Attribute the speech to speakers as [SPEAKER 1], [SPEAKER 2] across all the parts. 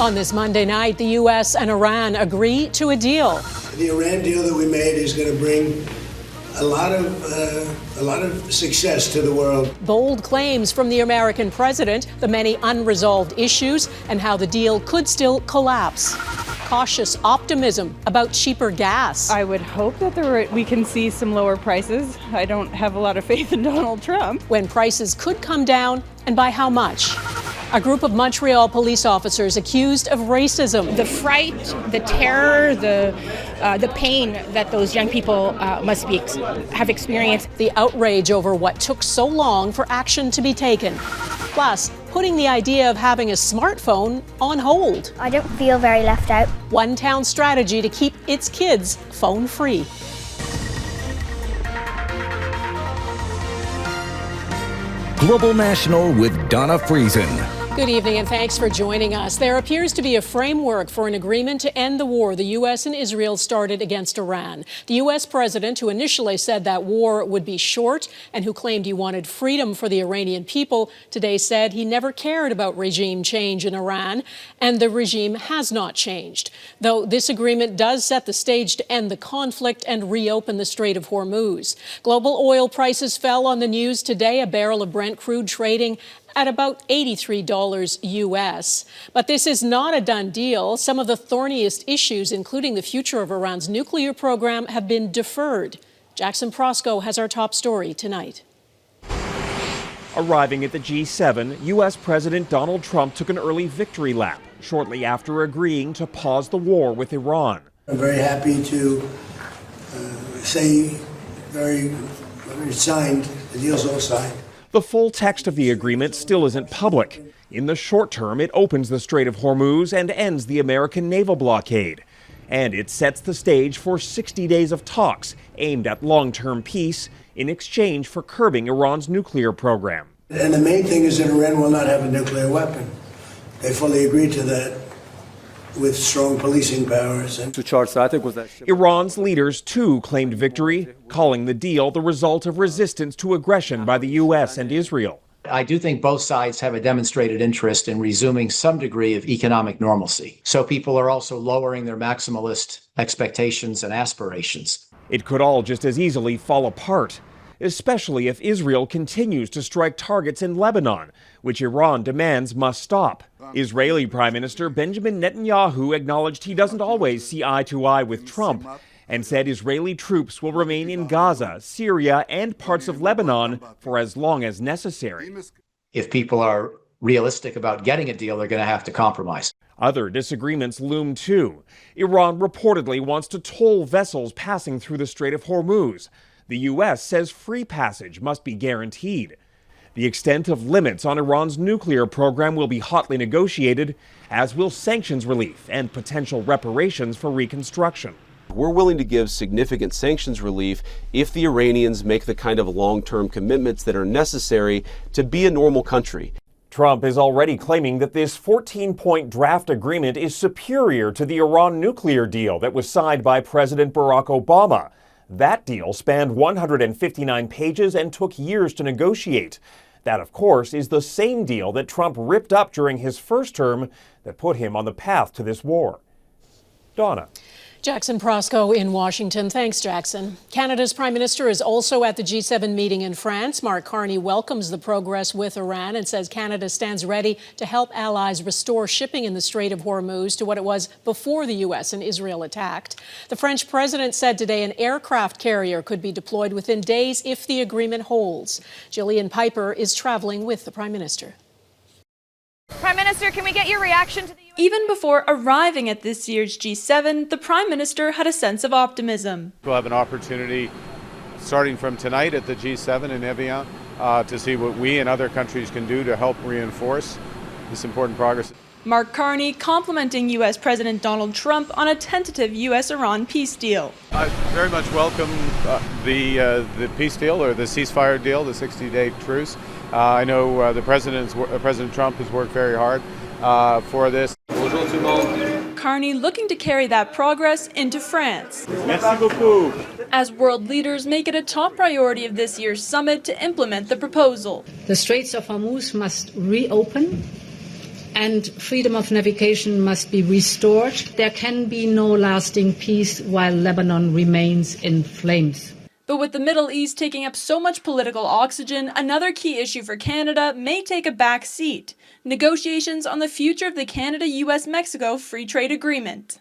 [SPEAKER 1] On this Monday night, the U.S. and Iran agree to a deal.
[SPEAKER 2] The Iran deal that we made is going to bring a lot of success to the world.
[SPEAKER 1] Bold claims from the American president, the many unresolved issues, and how the deal could still collapse. Cautious optimism about cheaper gas.
[SPEAKER 3] I would hope that we can see some lower prices. I don't have a lot of faith in Donald Trump.
[SPEAKER 1] When prices could come down, and by how much? A group of Montreal police officers accused of racism.
[SPEAKER 4] The fright, the terror, the pain that those young people must have experienced.
[SPEAKER 1] The outrage over what took so long for action to be taken. Plus, putting the idea of having a smartphone on hold.
[SPEAKER 5] I don't feel very left out.
[SPEAKER 1] One town strategy to keep its kids phone-free.
[SPEAKER 6] Global National with Donna Friesen.
[SPEAKER 1] Good evening and thanks for joining us. There appears to be a framework for an agreement to end the war the U.S. and Israel started against Iran. The U.S. president, who initially said that war would be short and who claimed he wanted freedom for the Iranian people, today said he never cared about regime change in Iran, and the regime has not changed. Though this agreement does set the stage to end the conflict and reopen the Strait of Hormuz. Global oil prices fell on the news today, a barrel of Brent crude trading at about $83 U.S. But this is not a done deal. Some of the thorniest issues, including the future of Iran's nuclear program, have been deferred. Jackson Proskow has our top story tonight.
[SPEAKER 7] Arriving at the G7, U.S. President Donald Trump took an early victory lap shortly after agreeing to pause the war with Iran.
[SPEAKER 2] I'm very happy to say it's signed. The deal's all signed.
[SPEAKER 7] The full text of the agreement still isn't public. In the short term, it opens the Strait of Hormuz and ends the American naval blockade. And it sets the stage for 60 days of talks aimed at long-term peace in exchange for curbing Iran's nuclear program.
[SPEAKER 2] And the main thing is that Iran will not have a nuclear weapon. They fully agreed to that with strong policing powers.
[SPEAKER 7] Iran's leaders, too, claimed victory, calling the deal the result of resistance to aggression by the U.S. and Israel.
[SPEAKER 8] I do think both sides have a demonstrated interest in resuming some degree of economic normalcy. So people are also lowering their maximalist expectations and aspirations.
[SPEAKER 7] It could all just as easily fall apart, especially if Israel continues to strike targets in Lebanon, which Iran demands must stop. Israeli Prime Minister Benjamin Netanyahu acknowledged he doesn't always see eye to eye with Trump and said Israeli troops will remain in Gaza, Syria, and parts of Lebanon for as long as necessary.
[SPEAKER 8] If people are realistic about getting a deal, they're going to have to compromise.
[SPEAKER 7] Other disagreements loom too. Iran reportedly wants to toll vessels passing through the Strait of Hormuz. The U.S. says free passage must be guaranteed. The extent of limits on Iran's nuclear program will be hotly negotiated, as will sanctions relief and potential reparations for reconstruction.
[SPEAKER 9] We're willing to give significant sanctions relief if the Iranians make the kind of long-term commitments that are necessary to be a normal country.
[SPEAKER 7] Trump is already claiming that this 14-point draft agreement is superior to the Iran nuclear deal that was signed by President Barack Obama. That deal spanned 159 pages and took years to negotiate. That, of course, is the same deal that Trump ripped up during his first term that put him on the path to this war. Donna.
[SPEAKER 1] Jackson Proskow in Washington. Thanks, Jackson. Canada's Prime Minister is also at the G7 meeting in France. Mark Carney welcomes the progress with Iran and says Canada stands ready to help allies restore shipping in the Strait of Hormuz to what it was before the U.S. and Israel attacked. The French president said today an aircraft carrier could be deployed within days if the agreement holds. Gillian Piper is traveling with the Prime Minister.
[SPEAKER 10] Prime Minister, can we get your reaction to the U.S.?
[SPEAKER 11] Even before arriving at this year's G7, the Prime Minister had a sense of optimism.
[SPEAKER 12] We'll have an opportunity, starting from tonight at the G7 in Evian, to see what we and other countries can do to help reinforce this important progress.
[SPEAKER 11] Mark Carney complimenting U.S. President Donald Trump on a tentative U.S.-Iran peace deal.
[SPEAKER 12] I very much welcome the peace deal, or the ceasefire deal, the 60-day truce. I know President Trump has worked very hard for this.
[SPEAKER 11] Carney looking to carry that progress into France.
[SPEAKER 12] Merci beaucoup.
[SPEAKER 11] As world leaders make it a top priority of this year's summit to implement the proposal.
[SPEAKER 13] The Straits of Hormuz must reopen
[SPEAKER 5] and freedom of navigation must be restored. There can be no lasting peace while Lebanon remains in flames.
[SPEAKER 11] But with the Middle East taking up so much political oxygen, another key issue for Canada may take a back seat: negotiations on the future of the Canada-US-Mexico Free Trade Agreement.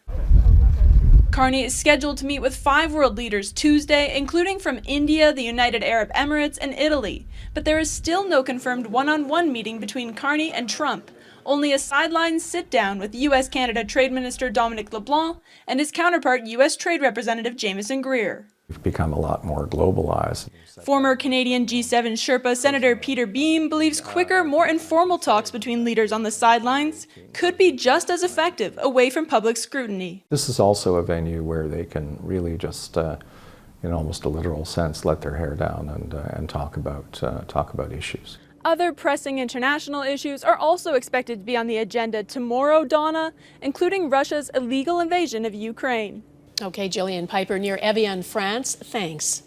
[SPEAKER 11] Carney is scheduled to meet with 5 world leaders Tuesday, including from India, the United Arab Emirates, and Italy. But there is still no confirmed one-on-one meeting between Carney and Trump, only a sideline sit-down with U.S.-Canada Trade Minister Dominic LeBlanc and his counterpart, U.S. Trade Representative Jameson Greer.
[SPEAKER 13] We've become a lot more globalized.
[SPEAKER 11] Former Canadian G7 Sherpa Senator Peter Beam believes quicker, more informal talks between leaders on the sidelines could be just as effective away from public scrutiny.
[SPEAKER 13] This is also a venue where they can really just, in almost a literal sense, let their hair down and talk about issues.
[SPEAKER 11] Other pressing international issues are also expected to be on the agenda tomorrow, Donna, including Russia's illegal invasion of Ukraine.
[SPEAKER 1] Okay, Jillian Piper near Evian, France. Thanks.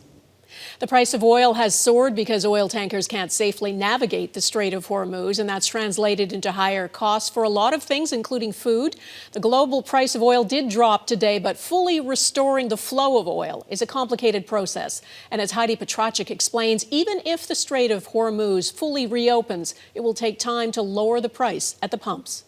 [SPEAKER 1] The price of oil has soared because oil tankers can't safely navigate the Strait of Hormuz, and that's translated into higher costs for a lot of things, including food. The global price of oil did drop today, but fully restoring the flow of oil is a complicated process. And as Heidi Petracek explains, even if the Strait of Hormuz fully reopens, it will take time to lower the price at the pumps.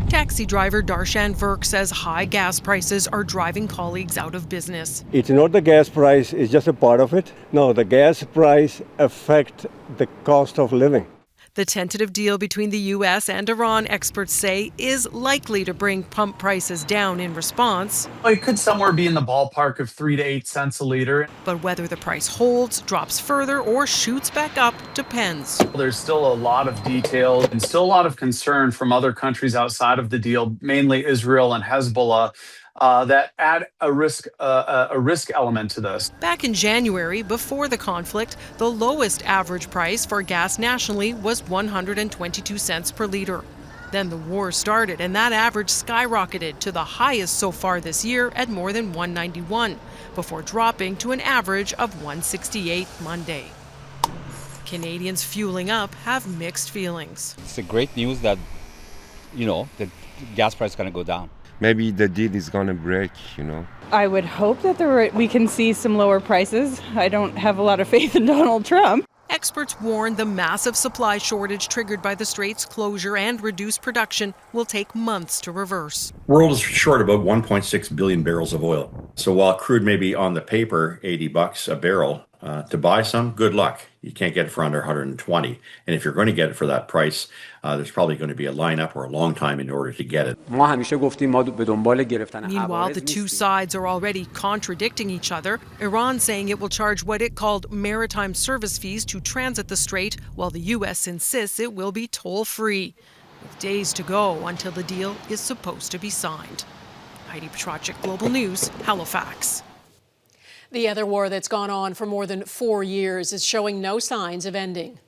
[SPEAKER 14] Taxi driver Darshan Virk says high gas prices are driving colleagues out of business.
[SPEAKER 15] It's not the gas price, it's just a part of it. No, the gas price affects the cost of living.
[SPEAKER 14] The tentative deal between the U.S. and Iran, experts say, is likely to bring pump prices down in response.
[SPEAKER 16] It could somewhere be in the ballpark of 3 to 8 cents a liter.
[SPEAKER 14] But whether the price holds, drops further, or shoots back up depends.
[SPEAKER 16] There's still a lot of detail and still a lot of concern from other countries outside of the deal, mainly Israel and Hezbollah, that add a risk element to this.
[SPEAKER 14] Back in January, before the conflict, the lowest average price for gas nationally was 122 cents per liter. Then the war started, and that average skyrocketed to the highest so far this year at more than 191, before dropping to an average of 168 Monday. Canadians fueling up have mixed feelings.
[SPEAKER 17] It's a great news that, the gas price is going to go down.
[SPEAKER 18] Maybe the deal is going to break,
[SPEAKER 3] I would hope that we can see some lower prices. I don't have a lot of faith in Donald Trump.
[SPEAKER 14] Experts warn the massive supply shortage triggered by the Strait's closure and reduced production will take months to reverse.
[SPEAKER 19] The world is short about 1.6 billion barrels of oil. So while crude may be on the paper $80 a barrel, to buy some, good luck. You can't get it for under 120. And if you're going to get it for that price, there's probably going to be a lineup or a long time in order to get it.
[SPEAKER 14] Meanwhile, the two sides are already contradicting each other. Iran saying it will charge what it called maritime service fees to transit the strait, while the U.S. insists it will be toll-free. With days to go until the deal is supposed to be signed. Heidi Petracek, Global News, Halifax.
[SPEAKER 1] The other war that's gone on for more than 4 years is showing no signs of ending.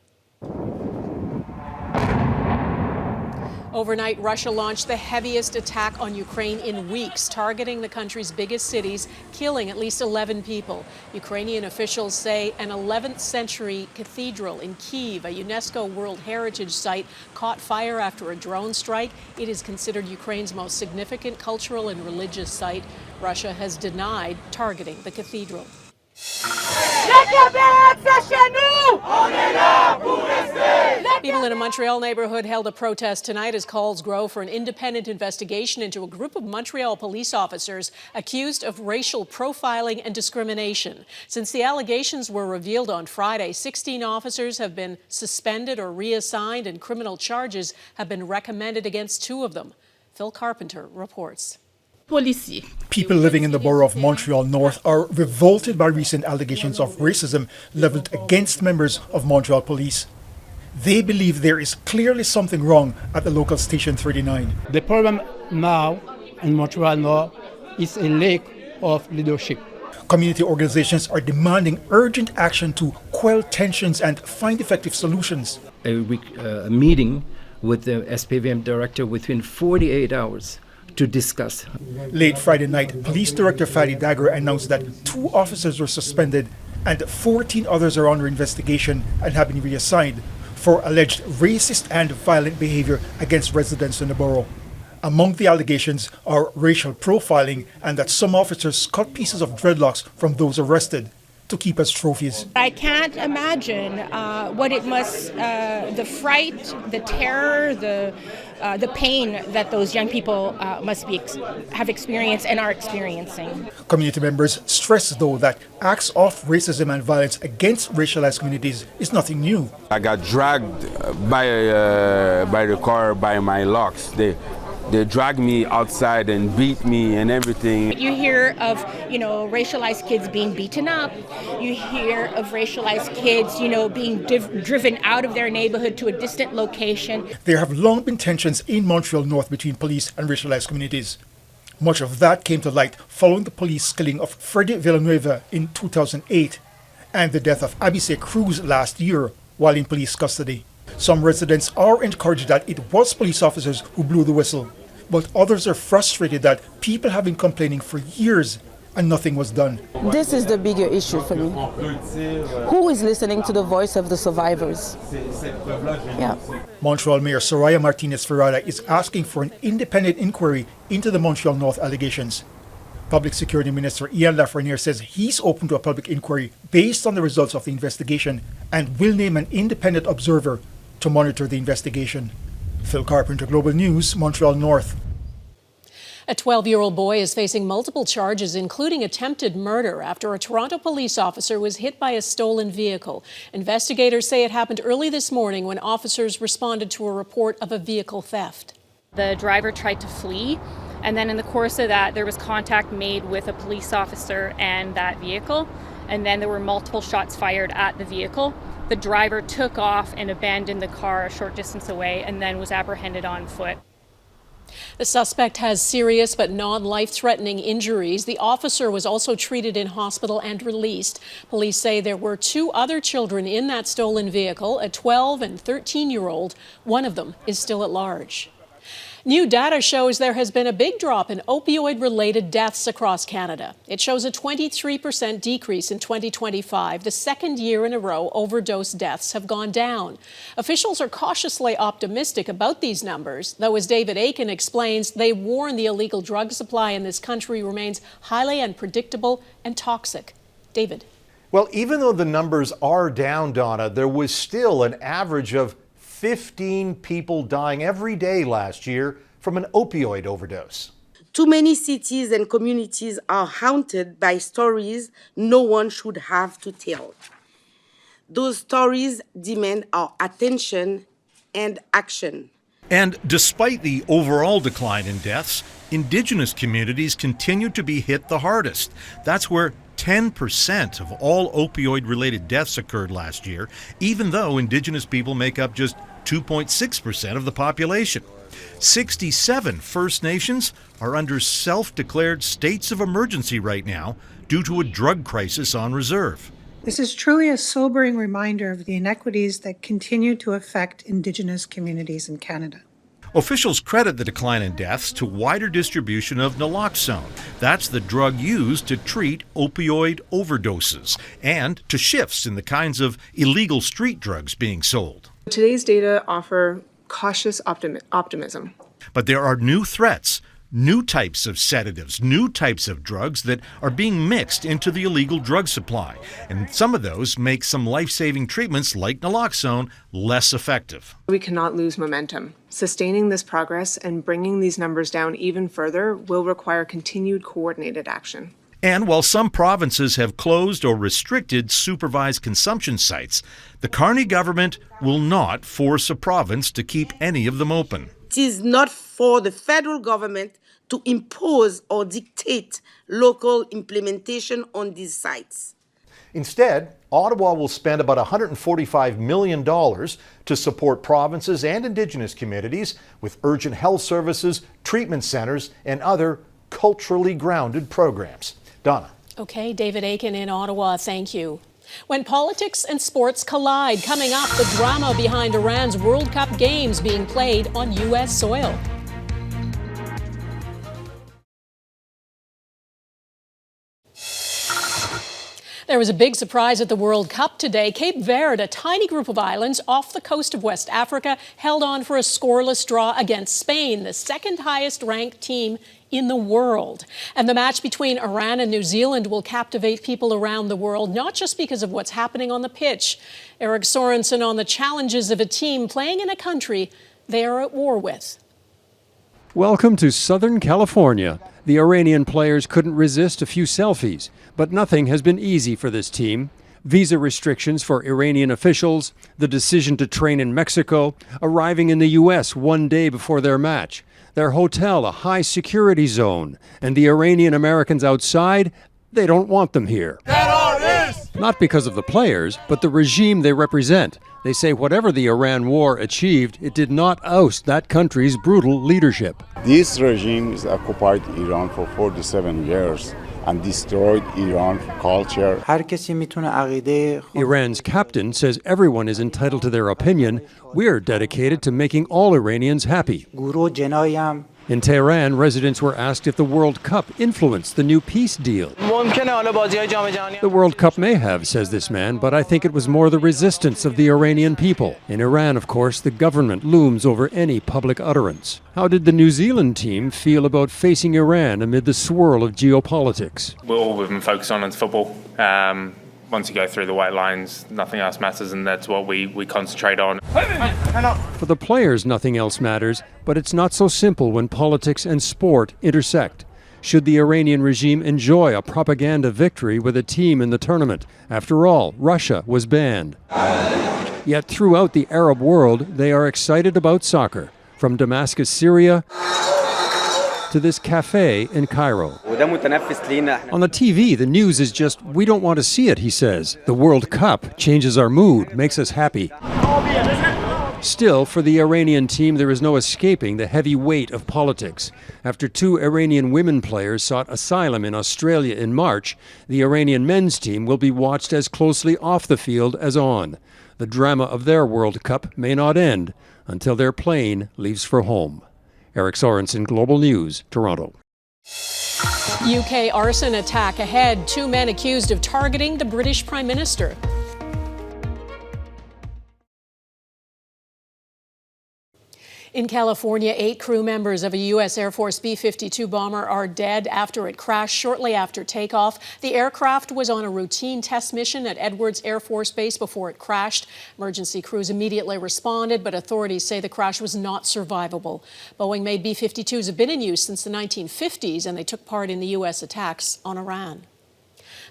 [SPEAKER 1] Overnight, Russia launched the heaviest attack on Ukraine in weeks, targeting the country's biggest cities, killing at least 11 people. Ukrainian officials say an 11th century cathedral in Kyiv, a UNESCO World Heritage Site, caught fire after a drone strike. It is considered Ukraine's most significant cultural and religious site. Russia has denied targeting the cathedral. People in a Montreal neighborhood held a protest tonight as calls grow for an independent investigation into a group of Montreal police officers accused of racial profiling and discrimination. Since the allegations were revealed on Friday, 16 officers have been suspended or reassigned, and criminal charges have been recommended against 2 of them. Phil Carpenter reports.
[SPEAKER 20] People living in the borough of Montreal North are revolted by recent allegations of racism leveled against members of Montreal police. They believe there is clearly something wrong at the local Station 39.
[SPEAKER 21] The problem now in Montreal North is a lack of leadership.
[SPEAKER 20] Community organizations are demanding urgent action to quell tensions and find effective solutions.
[SPEAKER 22] A meeting with the SPVM director within 48 hours to discuss.
[SPEAKER 20] Late Friday night, Police Director Fadi Dagger announced that 2 officers were suspended and 14 others are under investigation and have been reassigned. for alleged racist and violent behavior against residents in the borough. Among the allegations are racial profiling and that some officers cut pieces of dreadlocks from those arrested to keep as trophies.
[SPEAKER 4] I can't imagine what it must, the fright, the terror, the pain that those young people must have experienced and are experiencing.
[SPEAKER 20] Community members stress, though, that acts of racism and violence against racialized communities is nothing new.
[SPEAKER 6] I got dragged by the car by my locks. They dragged me outside and beat me and everything.
[SPEAKER 4] You hear of, racialized kids being beaten up. You hear of racialized kids, being driven out of their neighborhood to a distant location.
[SPEAKER 20] There have long been tensions in Montreal North between police and racialized communities. Much of that came to light following the police killing of Freddie Villanueva in 2008 and the death of Abise Cruz last year while in police custody. Some residents are encouraged that it was police officers who blew the whistle, but others are frustrated that people have been complaining for years and nothing was done.
[SPEAKER 23] This is the bigger issue for me. Who is listening to the voice of the survivors? Yeah.
[SPEAKER 20] Montreal Mayor Soraya Martinez-Ferrada is asking for an independent inquiry into the Montreal North allegations. Public Security Minister Ian Lafreniere says he's open to a public inquiry based on the results of the investigation and will name an independent observer to monitor the investigation. Phil Carpenter, Global News, Montreal North.
[SPEAKER 1] A 12-year-old boy is facing multiple charges, including attempted murder, after a Toronto police officer was hit by a stolen vehicle. Investigators say it happened early this morning when officers responded to a report of a vehicle theft.
[SPEAKER 24] The driver tried to flee, and then in the course of that, there was contact made with a police officer and that vehicle, and then there were multiple shots fired at the vehicle. The driver took off and abandoned the car a short distance away and then was apprehended on foot.
[SPEAKER 1] The suspect has serious but non-life-threatening injuries. The officer was also treated in hospital and released. Police say there were 2 other children in that stolen vehicle, a 12- and 13-year-old. One of them is still at large. New data shows there has been a big drop in opioid-related deaths across Canada. It shows a 23% decrease in 2025, the second year in a row overdose deaths have gone down. Officials are cautiously optimistic about these numbers, though as David Aiken explains, they warn the illegal drug supply in this country remains highly unpredictable and toxic. David.
[SPEAKER 25] Well, even though the numbers are down, Donna, there was still an average of 15 people dying every day last year from an opioid overdose.
[SPEAKER 26] Too many cities and communities are haunted by stories no one should have to tell. Those stories demand our attention and action.
[SPEAKER 27] And despite the overall decline in deaths, Indigenous communities continue to be hit the hardest. That's where 10% of all opioid-related deaths occurred last year, even though Indigenous people make up just 2.6% of the population. 67 First Nations are under self-declared states of emergency right now due to a drug crisis on reserve.
[SPEAKER 28] This is truly a sobering reminder of the inequities that continue to affect Indigenous communities in Canada.
[SPEAKER 27] Officials credit the decline in deaths to wider distribution of naloxone. That's the drug used to treat opioid overdoses, and to shifts in the kinds of illegal street drugs being sold.
[SPEAKER 29] Today's data offer cautious optimism.
[SPEAKER 27] But there are new threats, new types of sedatives, new types of drugs that are being mixed into the illegal drug supply. And some of those make some life-saving treatments like naloxone less effective.
[SPEAKER 29] We cannot lose momentum. Sustaining this progress and bringing these numbers down even further will require continued coordinated action.
[SPEAKER 27] And while some provinces have closed or restricted supervised consumption sites, the Carney government will not force a province to keep any of them open.
[SPEAKER 26] It is not for the federal government to impose or dictate local implementation on these sites.
[SPEAKER 25] Instead, Ottawa will spend about $145 million to support provinces and Indigenous communities with urgent health services, treatment centers, and other culturally grounded programs. Donna.
[SPEAKER 1] Okay, David Aiken in Ottawa, thank you. When politics and sports collide, coming up, the drama behind Iran's World Cup games being played on U.S. soil. There was a big surprise at the World Cup today. Cape Verde, a tiny group of islands off the coast of West Africa, held on for a scoreless draw against Spain, the second highest ranked team in the world. And the match between Iran and New Zealand will captivate people around the world, not just because of what's happening on the pitch. Eric Sorensen on the challenges of a team playing in a country they are at war with.
[SPEAKER 2] Welcome to Southern California. The Iranian players couldn't resist a few selfies, but nothing has been easy for this team. Visa restrictions for Iranian officials, the decision to train in Mexico, arriving in the U.S. one day before their match, their hotel a high security zone, and the Iranian Americans outside, they don't want them here. Not because of the players, but the regime they represent. They say whatever the Iran war achieved, it did not oust that country's brutal leadership.
[SPEAKER 5] This regime has occupied Iran for 47 years and destroyed Iran's culture.
[SPEAKER 2] Iran's captain says everyone is entitled to their opinion. We're dedicated to making all Iranians happy. In Tehran, residents were asked if the World Cup influenced the new peace deal. The World Cup may have, says this man, but I think it was more the resistance of the Iranian people. In Iran, of course, the government looms over any public utterance. How did the New Zealand team feel about facing Iran amid the swirl of geopolitics?
[SPEAKER 7] All we've been focused on is football. Once you go through the white lines, nothing else matters, and that's what we concentrate on.
[SPEAKER 2] For the players, nothing else matters, but it's not so simple when politics and sport intersect. Should the Iranian regime enjoy a propaganda victory with a team in the tournament? After all, Russia was banned. Yet throughout the Arab world, they are excited about soccer. From Damascus, Syria, to this cafe in Cairo. On the TV, the news is just, we don't want to see it, he says. The World Cup changes our mood, makes us happy. Still, for the Iranian team, there is no escaping the heavy weight of politics. After 2 Iranian women players sought asylum in Australia in March, the Iranian men's team will be watched as closely off the field as on. The drama of their World Cup may not end until their plane leaves for home. Eric Sorensen, Global News, Toronto.
[SPEAKER 1] UK arson attack ahead. 2 men accused of targeting the British Prime Minister. In California, 8 crew members of a U.S. Air Force B-52 bomber are dead after it crashed shortly after takeoff. The aircraft was on a routine test mission at Edwards Air Force Base before it crashed. Emergency crews immediately responded, but authorities say the crash was not survivable. Boeing-made B-52s have been in use since the 1950s, and they took part in the U.S. attacks on Iran.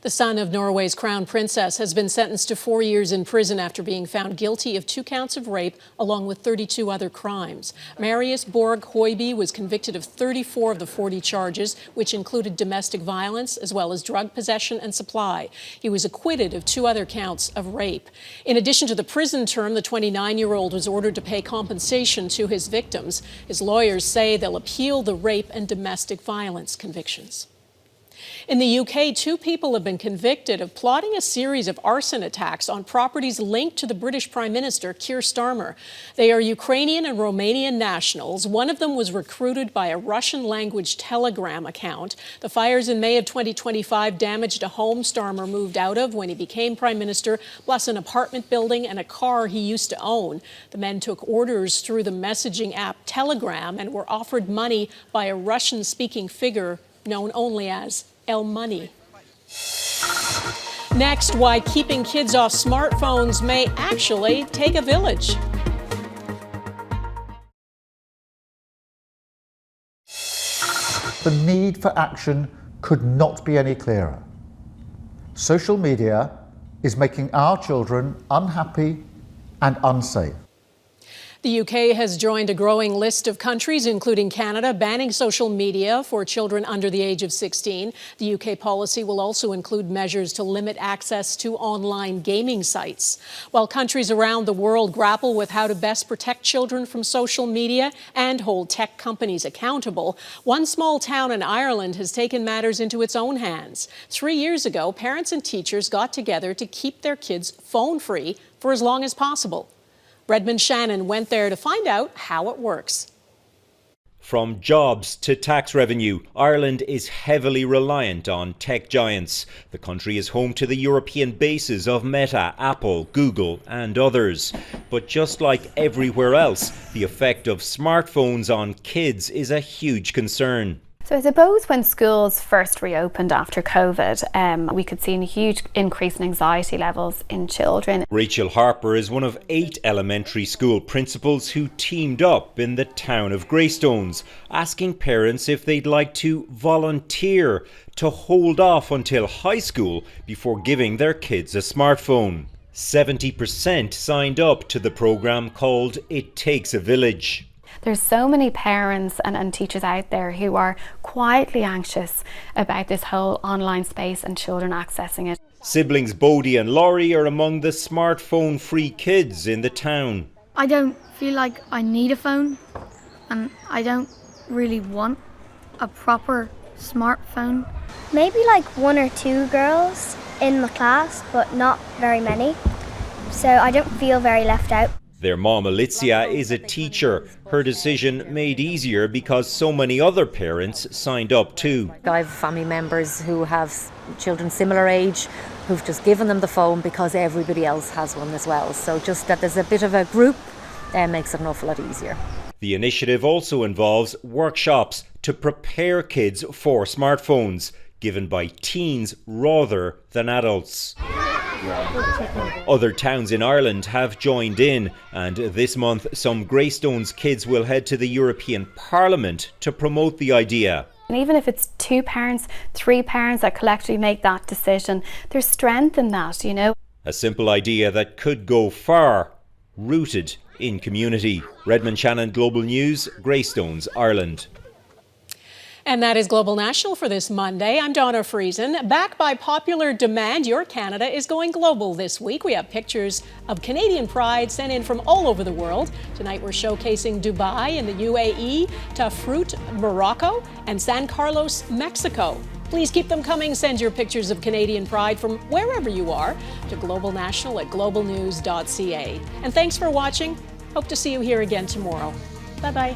[SPEAKER 1] The son of Norway's crown princess has been sentenced to 4 years in prison after being found guilty of 2 counts of rape, along with 32 other crimes. Marius Borg Høiby was convicted of 34 of the 40 charges, which included domestic violence, as well as drug possession and supply. He was acquitted of 2 other counts of rape. In addition to the prison term, the 29-year-old was ordered to pay compensation to his victims. His lawyers say they'll appeal the rape and domestic violence convictions. In the UK, 2 people have been convicted of plotting a series of arson attacks on properties linked to the British Prime Minister, Keir Starmer. They are Ukrainian and Romanian nationals. One of them was recruited by a Russian-language Telegram account. The fires in May of 2025 damaged a home Starmer moved out of when he became Prime Minister, plus an apartment building and a car he used to own. The men took orders through the messaging app Telegram and were offered money by a Russian-speaking figure known only as El Money. Next, why keeping kids off smartphones may actually take a village.
[SPEAKER 8] The need for action could not be any clearer. Social media is making our children unhappy and unsafe.
[SPEAKER 1] The UK has joined a growing list of countries, including Canada, banning social media for children under the age of 16. The UK policy will also include measures to limit access to online gaming sites. While countries around the world grapple with how to best protect children from social media and hold tech companies accountable, one small town in Ireland has taken matters into its own hands. 3 years ago, parents and teachers got together to keep their kids phone-free for as long as possible. Redmond Shannon went there to find out how it works.
[SPEAKER 9] From jobs to tax revenue, Ireland is heavily reliant on tech giants. The country is home to the European bases of Meta, Apple, Google and others. But just like everywhere else, the effect of smartphones on kids is a huge concern.
[SPEAKER 10] So I suppose when schools first reopened after COVID, we could see a huge increase in anxiety levels in children.
[SPEAKER 9] Rachel Harper is one of 8 elementary school principals who teamed up in the town of Greystones, asking parents if they'd like to volunteer to hold off until high school before giving their kids a smartphone. 70% signed up to the programme called It Takes a Village.
[SPEAKER 10] There's so many parents and teachers out there who are quietly anxious about this whole online space and children accessing it.
[SPEAKER 9] Siblings Bodie and Laurie are among the smartphone-free kids in the town.
[SPEAKER 11] I don't feel like I need a phone, and I don't really want a proper smartphone.
[SPEAKER 12] Maybe like 1 or 2 girls in my class, but not very many, so I don't feel very left out.
[SPEAKER 9] Their mom, Alicia, is a teacher. Her decision made easier because so many other parents signed up too.
[SPEAKER 13] I have family members who have children similar age who've just given them the phone because everybody else has one as well. So just that there's a bit of a group makes it an awful lot easier.
[SPEAKER 9] The initiative also involves workshops to prepare kids for smartphones, given by teens rather than adults. Other towns in Ireland have joined in, and this month some Greystones kids will head to the European Parliament to promote the idea.
[SPEAKER 10] And even if it's 2 parents, 3 parents that collectively make that decision, there's strength in that, you know.
[SPEAKER 9] A simple idea that could go far, rooted in community. Redmond Shannon, Global News, Greystones, Ireland.
[SPEAKER 1] And that is Global National for this Monday. I'm Donna Friesen. Back by popular demand, Your Canada is going global this week. We have pictures of Canadian pride sent in from all over the world. Tonight we're showcasing Dubai in the UAE, Tafrout, Morocco, and San Carlos, Mexico. Please keep them coming. Send your pictures of Canadian pride from wherever you are to globalnational@globalnews.ca. And thanks for watching. Hope to see you here again tomorrow. Bye-bye.